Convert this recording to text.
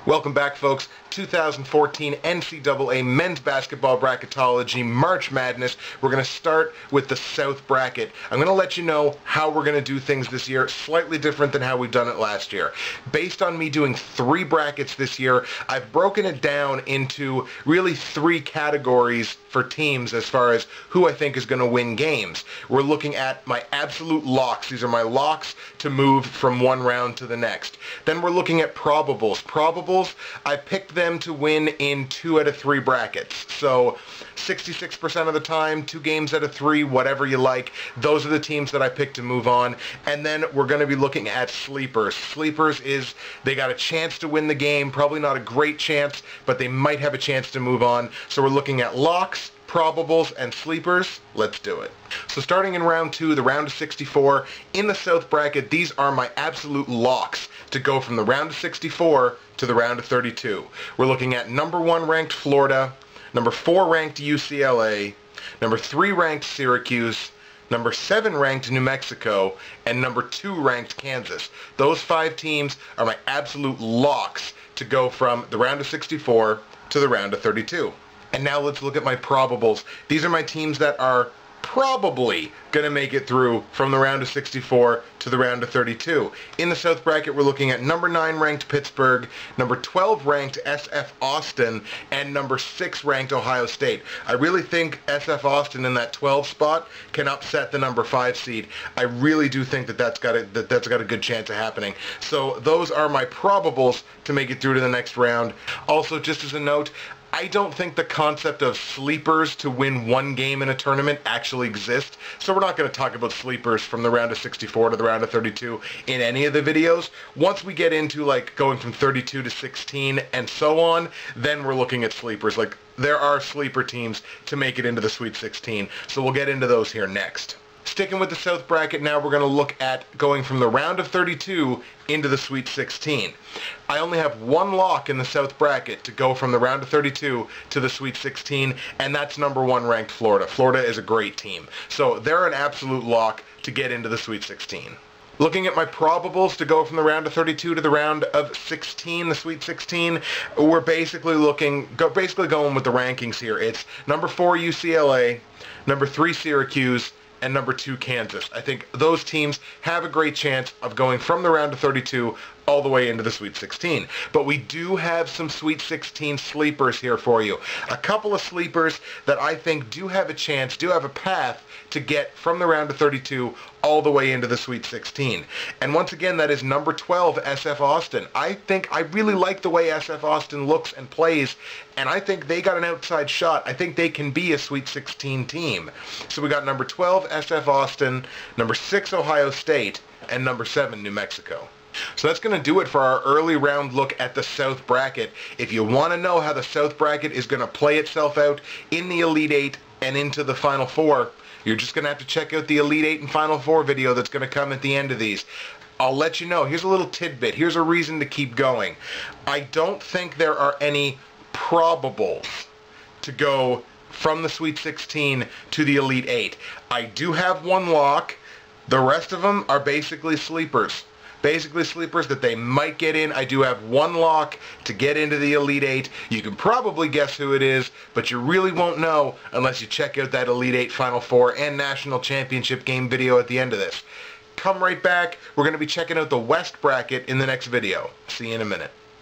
Welcome back, folks. 2014 NCAA Men's Basketball Bracketology March Madness. We're going to start with the South Bracket. I'm going to let you know how we're going to do things this year, slightly different than how we've done it last year. Based on me doing 3 brackets this year, I've broken it down into really 3 categories for teams as far as who I think is going to win games. We're looking at my absolute locks. These are my locks to move from one round to the next. Then we're looking at probables. I picked them to win in 2 out of 3 brackets. So 66% of the time, 2 games out of 3, whatever you like. Those are the teams that I picked to move on. And then we're going to be looking at sleepers. Sleepers is they got a chance to win the game, probably not a great chance, but they might have a chance to move on. So we're looking at locks, probables, and sleepers. Let's do it. So starting in round 2, the round of 64, in the South bracket, these are my absolute locks to go from the round of 64 to the round of 32. We're looking at number 1 ranked Florida, number 4 ranked UCLA, number 3 ranked Syracuse, number 7 ranked New Mexico, and number 2 ranked Kansas. Those 5 teams are my absolute locks to go from the round of 64 to the round of 32. And now let's look at my probables. These are my teams that are probably going to make it through from the round of 64 to the round of 32. In the South bracket, we're looking at number 9 ranked Pittsburgh, number 12 ranked SF Austin, and number 6 ranked Ohio State. I really think SF Austin in that 12 spot can upset the number 5 seed. I really do think that's got a good chance of happening. So those are my probables to make it through to the next round. Also, just as a note, I don't think the concept of sleepers to win 1 game in a tournament actually exists, so we're not going to talk about sleepers from the round of 64 to the round of 32 in any of the videos. Once we get into like going from 32 to 16 and so on, then we're looking at sleepers. Like there are sleeper teams to make it into the Sweet 16, so we'll get into those here next. Sticking with the South bracket now, we're going to look at going from the round of 32 into the Sweet 16. I only have 1 lock in the South bracket to go from the round of 32 to the Sweet 16, and that's number 1 ranked Florida. Florida is a great team. So they're an absolute lock to get into the Sweet 16. Looking at my probables to go from the round of 32 to the round of 16, the Sweet 16, we're basically going with the rankings here. It's number 4 UCLA, number 3 Syracuse, and number 2 Kansas. I think those teams have a great chance of going from the round of 32 all the way into the Sweet 16. But we do have some Sweet 16 sleepers here for you. A couple of sleepers that I think do have a chance, do have a path to get from the round of 32 all the way into the Sweet 16. And once again, that is number 12, SF Austin. I really like the way SF Austin looks and plays, and I think they got an outside shot. I think they can be a Sweet 16 team. So we got number 12, SF Austin, number 6, Ohio State, and number 7, New Mexico. So that's going to do it for our early round look at the South bracket. If you want to know how the South bracket is going to play itself out in the Elite 8 and into the Final 4, you're just going to have to check out the Elite 8 and Final 4 video that's going to come at the end of these. I'll let you know. Here's a little tidbit. Here's a reason to keep going. I don't think there are any probables to go from the Sweet 16 to the Elite 8. I do have 1 lock. The rest of them are basically sleepers. Basically sleepers that they might get in. I do have 1 lock to get into the Elite 8. You can probably guess who it is, but you really won't know unless you check out that Elite 8 Final 4 and National Championship game video at the end of this. Come right back. We're going to be checking out the West bracket in the next video. See you in a minute.